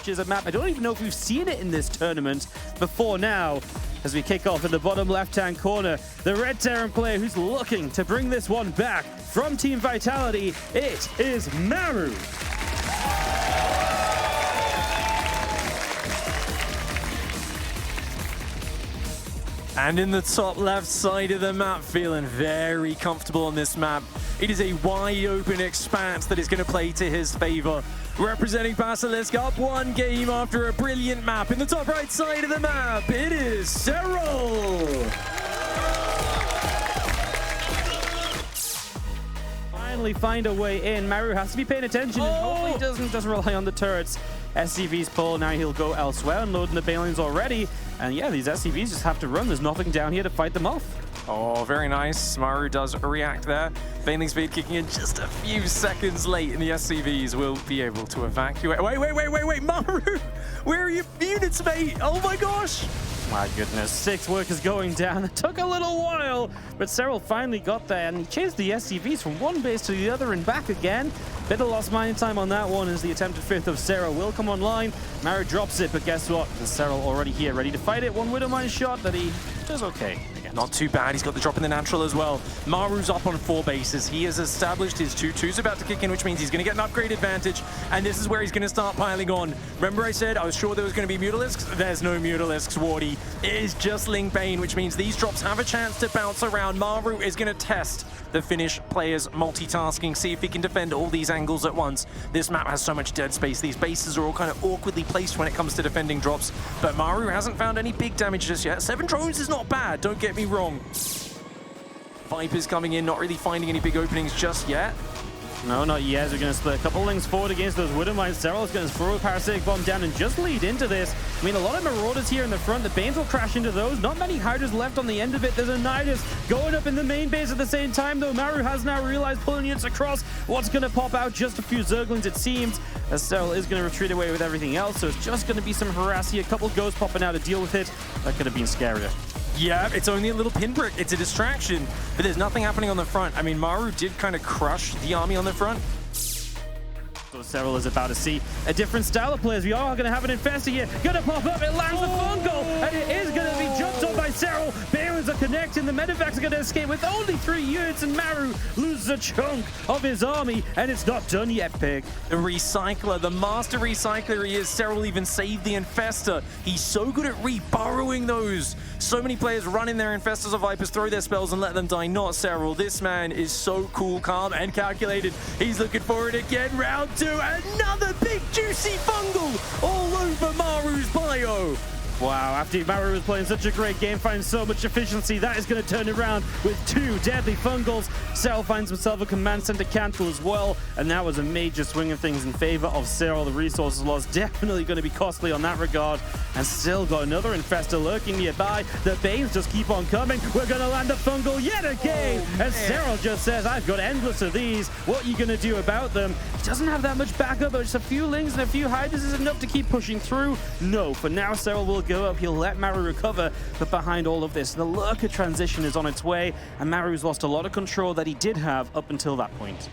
is a map. I don't even know if we've seen it in this tournament before now. As we kick off in the bottom left-hand corner, the Red Terran player who's looking to bring this one back from Team Vitality, it is Maru. And in the top left side of the map, feeling very comfortable on this map. It is a wide open expanse that is going to play to his favor. Representing Basilisk up one game after a brilliant map. In the top right side of the map, it is STRL. Finally find a way in. Maru has to be paying attention and hopefully doesn't just rely on the turrets. SCV's pull, now he'll go elsewhere, unloading the Banelings already. And yeah, these SCVs just have to run. There's nothing down here to fight them off. Oh, very nice. Maru does react there. Baneling speed kicking in just a few seconds late, and the SCVs will be able to evacuate. Wait, Maru! Where are your units, mate? Oh my gosh! My goodness, 6 workers going down. It took a little while, but STRL finally got there, and he chased the SCVs from one base to the other and back again. Bit of lost mining time on that one as the attempted 5th of STRL will come online. Maru drops it, but guess what? The STRL already here, ready to fight it. One Widowmine shot that he does okay against. Not too bad. He's got the drop in the natural as well. Maru's up on 4 bases. He has established his 2-2's about to kick in, which means he's going to get an upgrade advantage, and this is where he's going to start piling on. Remember I said I was sure there was going to be Mutalisks? There's no Mutalisks, Wardy. It is just Ling Bane, which means these drops have a chance to bounce around. Maru is going to test the Finnish player's multitasking, see if he can defend all these angles at once. This map has so much dead space. These bases are all kind of awkwardly placed when it comes to defending drops, but Maru hasn't found any big damage just yet. 7 drones is not bad, don't get me wrong. Viper's coming in, not really finding any big openings just yet. No, not yet. We're going to split a couple links forward against those Widowmines. STRL is going to throw a Parasitic Bomb down and just lead into this. I mean, a lot of Marauders here in the front. The Banes will crash into those. Not many Hydras left on the end of it. There's a Nidus going up in the main base at the same time, though. Maru has now realized pulling units across. What's going to pop out? Just a few Zerglings, it seems. As STRL is going to retreat away with everything else, so it's just going to be some harass here. A couple ghosts popping out to deal with it. That could have been scarier. Yeah, it's only a little pinprick. It's a distraction, but there's nothing happening on the front. I mean, Maru did kind of crush the army on the front. So STRL is about to see a different style of players. We are going to have an Infestor here. Going to pop up. It lands the fungal, and it is going to be jumped on by STRL. Barons are connecting. The Medivacs are going to escape with only 3 units, and Maru loses a chunk of his army, and it's not done yet, Pig. The Recycler, the master recycler he is. STRL even saved the Infestor. He's so good at reburrowing those. So many players run in their Infestors or Vipers, throw their spells, and let them die. Not STRL. This man is so cool, calm, and calculated. He's looking for it again. Round 2. Another big juicy fungal all over Maru's bio. Wow, after Maru was playing such a great game, finds so much efficiency, that is going to turn it around with 2 deadly fungals. STRL finds himself a command center cancel as well, and that was a major swing of things in favor of STRL. The resources lost definitely going to be costly on that regard, and still got another Infestor lurking nearby. The Banes just keep on coming. We're going to land a fungal yet again, and STRL just says, I've got endless of these. What are you going to do about them? He doesn't have that much backup, but just a few Lings and a few Hydras is enough to keep pushing through. No, for now STRL will go up. He'll let Maru recover, but behind all of this, the Lurker transition is on its way, and Maru's lost a lot of control that he did have up until that point.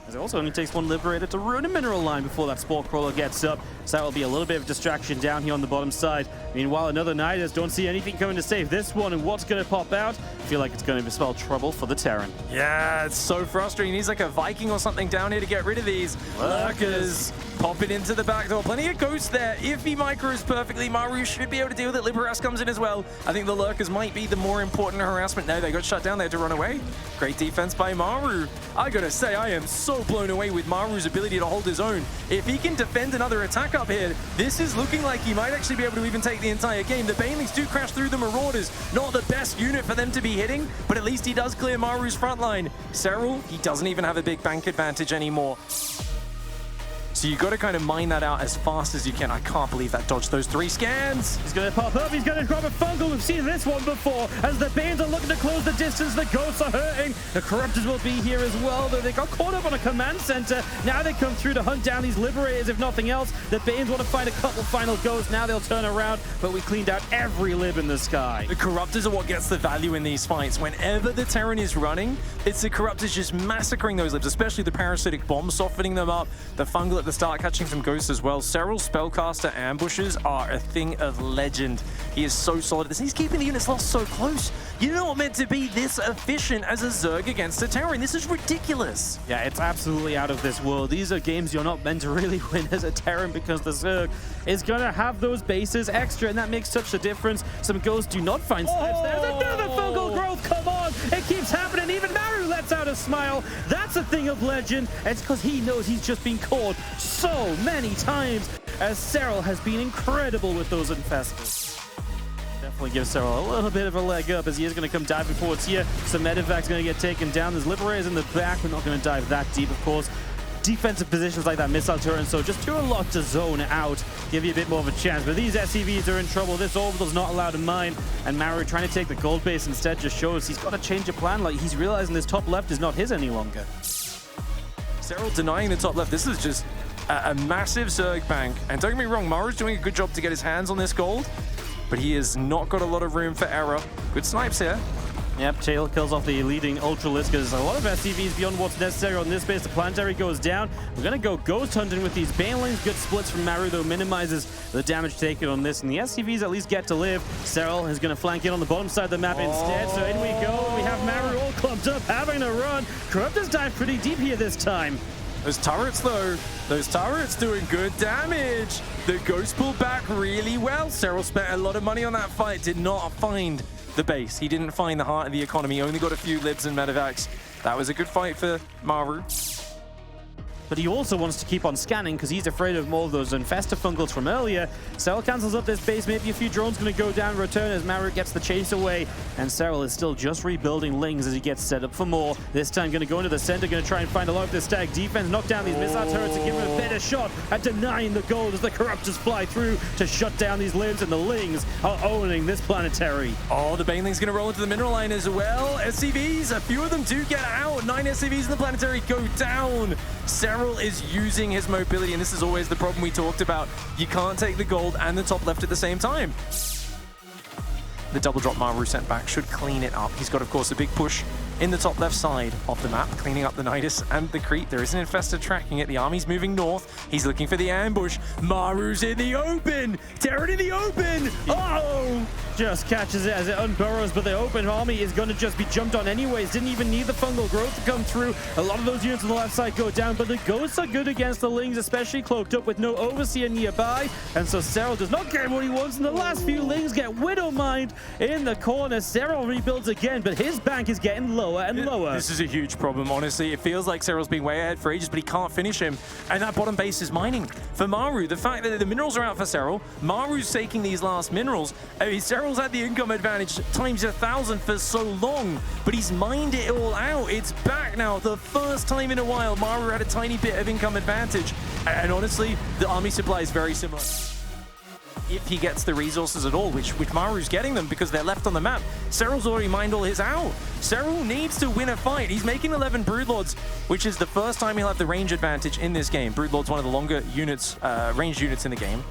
As it also only takes 1 Liberator to ruin a mineral line before that Spore Crawler gets up, so that will be a little bit of distraction down here on the bottom side. Meanwhile, another Nidus, don't see anything coming to save this one, and what's going to pop out? I feel like it's going to spell trouble for the Terran. Yeah, it's so frustrating. He needs like a Viking or something down here to get rid of these Lurkers. Popping into the back door. Plenty of ghosts there. If he micros perfectly, Maru should be able to deal with it. Liberas comes in as well. I think the Lurkers might be the more important harassment. No, they got shut down there to run away. Great defense by Maru. I gotta say, I am so blown away with Maru's ability to hold his own. If he can defend another attack up here, this is looking like he might actually be able to even take the entire game. The Banelings do crash through the Marauders. Not the best unit for them to be hitting, but at least he does clear Maru's front line. STRL, he doesn't even have a big bank advantage anymore. So you got to kind of mine that out as fast as you can. I can't believe that dodged those 3 scans. He's going to pop up. He's going to grab a fungal. We've seen this one before. As the Banes are looking to close the distance, the ghosts are hurting. The Corruptors will be here as well, though they got caught up on a command center. Now they come through to hunt down these Liberators, if nothing else. The Banes want to find a couple final ghosts. Now they'll turn around, but we cleaned out every lib in the sky. The Corruptors are what gets the value in these fights. Whenever the Terran is running, it's the Corruptors just massacring those libs, especially the Parasitic Bomb, softening them up. The fungal at the the start, catching some ghosts as well. Serral's spellcaster ambushes are a thing of legend. He is so solid at this. He's keeping the units lost so close. You're not meant to be this efficient as a Zerg against a Terran. This is ridiculous. Yeah, it's absolutely out of this world. These are games you're not meant to really win as a Terran because the Zerg is going to have those bases extra, and that makes such a difference. Some ghosts do not find snipes. There's another fungal growth. Come on. It keeps happening. Even Maru lets out a smile. That's a thing of legend. It's because he knows he's just been caught so many times, as Serral has been incredible with those infestors. Definitely gives Serral a little bit of a leg up, as he is going to come diving forwards here. Some medevac's going to get taken down. There's Liberators in the back. We're not going to dive that deep, of course. Defensive positions like that missile turret, so just do a lot to zone out, give you a bit more of a chance. But these SCVs are in trouble. This orbital's not allowed to mine, and Maru trying to take the gold base instead just shows he's got to change a plan. Like, he's realizing this top left is not his any longer. Serral denying the top left. This is just a massive Zerg bank. And don't get me wrong, Maru's doing a good job to get his hands on this gold, but he has not got a lot of room for error. Good snipes here. Yep, Tail kills off the leading Ultralisk, because a lot of SCVs beyond what's necessary on this base. The planetary goes down. We're going to go ghost hunting with these Banelings. Good splits from Maru, though, minimizes the damage taken on this. And the SCVs at least get to live. Serral is going to flank in on the bottom side of the map instead. So in we go. We have Maru all clumped up, having a run. Corruptor's dive pretty deep here this time. Those turrets, though, those turrets doing good damage. The ghost pulled back really well. Serral spent a lot of money on that fight, did not find the base. He didn't find the heart of the economy, only got a few libs and medevacs. That was a good fight for Maru. But he also wants to keep on scanning because he's afraid of more of those infestor fungals from earlier. Serral cancels up this base. Maybe a few drones going to go down, return as Maru gets the chase away. And Serral is still just rebuilding Lings as he gets set up for more. This time going to go into the center, going to try and find a lot of this stag defense, knock down these missile turrets and give him a better shot at denying the gold as the Corruptors fly through to shut down these limbs, and the Lings are owning this planetary. Oh, the Baneling's going to roll into the mineral line as well. SCVs, a few of them do get out. 9 SCVs in the planetary go down. Serral is using his mobility, and this is always the problem we talked about. You can't take the gold and the top left at the same time. The double drop Maru sent back should clean it up. He's got, of course, a big push in the top left side of the map, cleaning up the Nidus and the creep. There is an infestor tracking it. The army's moving north. He's looking for the ambush. Maru's in the open. Terran in the open. Oh! Just catches it as it unburrows, but the open army is going to just be jumped on anyways. Didn't even need the fungal growth to come through. A lot of those units on the left side go down, but the ghosts are good against the Lings, especially cloaked up with no overseer nearby. And so Serral does not get what he wants, and the last few Lings get widow-mined in the corner. Serral rebuilds again, but his bank is getting lower and lower. This is a huge problem, honestly. It feels like Serral's been way ahead for ages, but he can't finish him. And that bottom base is mining for Maru. The fact that the minerals are out for Serral, Maru's taking these last minerals. I mean, Serral's had the income advantage times 1,000 for so long, but he's mined it all out. It's back now. The first time in a while, Maru had a tiny bit of income advantage. And honestly, the army supply is very similar. If he gets the resources at all, which Maru's getting them because they're left on the map. Serral's already mined all his out. Serral needs to win a fight. He's making 11 Broodlords, which is the first time he'll have the range advantage in this game. Broodlord's one of the longer units, ranged units in the game.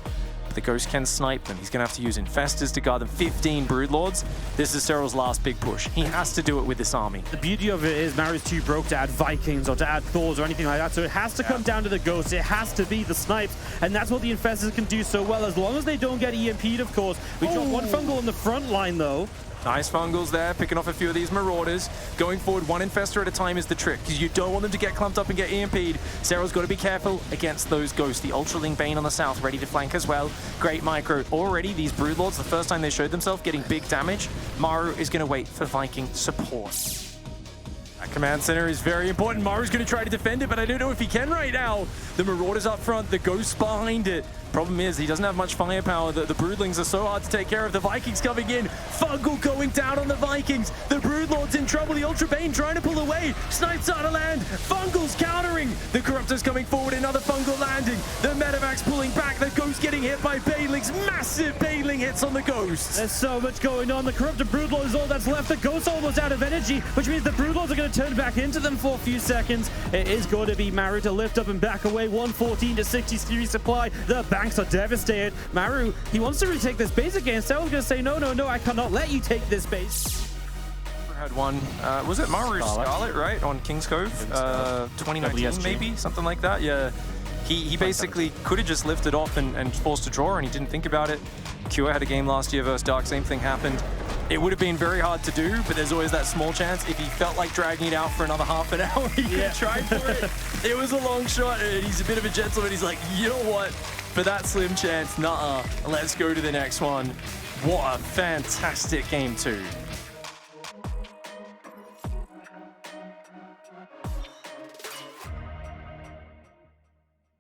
But the Ghost can snipe them. He's going to have to use Infestors to guard them. 15 Broodlords. This is Serral's last big push. He has to do it with this army. The beauty of it is Maru's too broke to add Vikings or to add Thors or anything like that, so it has to come down to the Ghosts. It has to be the snipes, and that's what the Infestors can do so well, as long as they don't get EMP'd, of course. We got one fungal on the front line, though. Nice fungals there, picking off a few of these Marauders. Going forward, one Infestor at a time is the trick, because you don't want them to get clumped up and get EMP'd. Serral's got to be careful against those Ghosts. The Ultraling Bane on the south, ready to flank as well. Great micro. Already, these Broodlords, the first time they showed themselves, getting big damage. Maru is going to wait for Viking support. That command center is very important. Maru's going to try to defend it, but I don't know if he can right now. The Marauders up front, the Ghosts behind it. Problem is, he doesn't have much firepower. The Broodlings are so hard to take care of. The Vikings coming in. Fungal going down on the Vikings. The Broodlord's in trouble. The Ultra Bane trying to pull away. Snipes out of land. Fungal's countering. The Corruptors coming forward. Another Fungal landing. The Medevac's pulling back. The Ghost getting hit by Banelings. Massive Baneling hits on the Ghost. There's so much going on. The Corrupted Broodlord is all that's left. The Ghost's almost out of energy, which means the Broodlords are going to turn back into them for a few seconds. It is going to be Maru to lift up and back away. 114 to 63 supply. The banks are devastated. Maru, he wants to retake this base again. Serral's going to say, no, I cannot let you take this base. Had one, was it Maru Scarlet, right? On King's Cove, 2019 maybe? Something like that, yeah. He basically could have just lifted off and forced a draw, and he didn't think about it. Cure had a game last year versus Dark, same thing happened. It would have been very hard to do, but there's always that small chance. If he felt like dragging it out for another half an hour, he could have tried for it. It was a long shot, and he's a bit of a gentleman. He's like, you know what? For that slim chance, nah, let's go to the next one. What a fantastic game 2.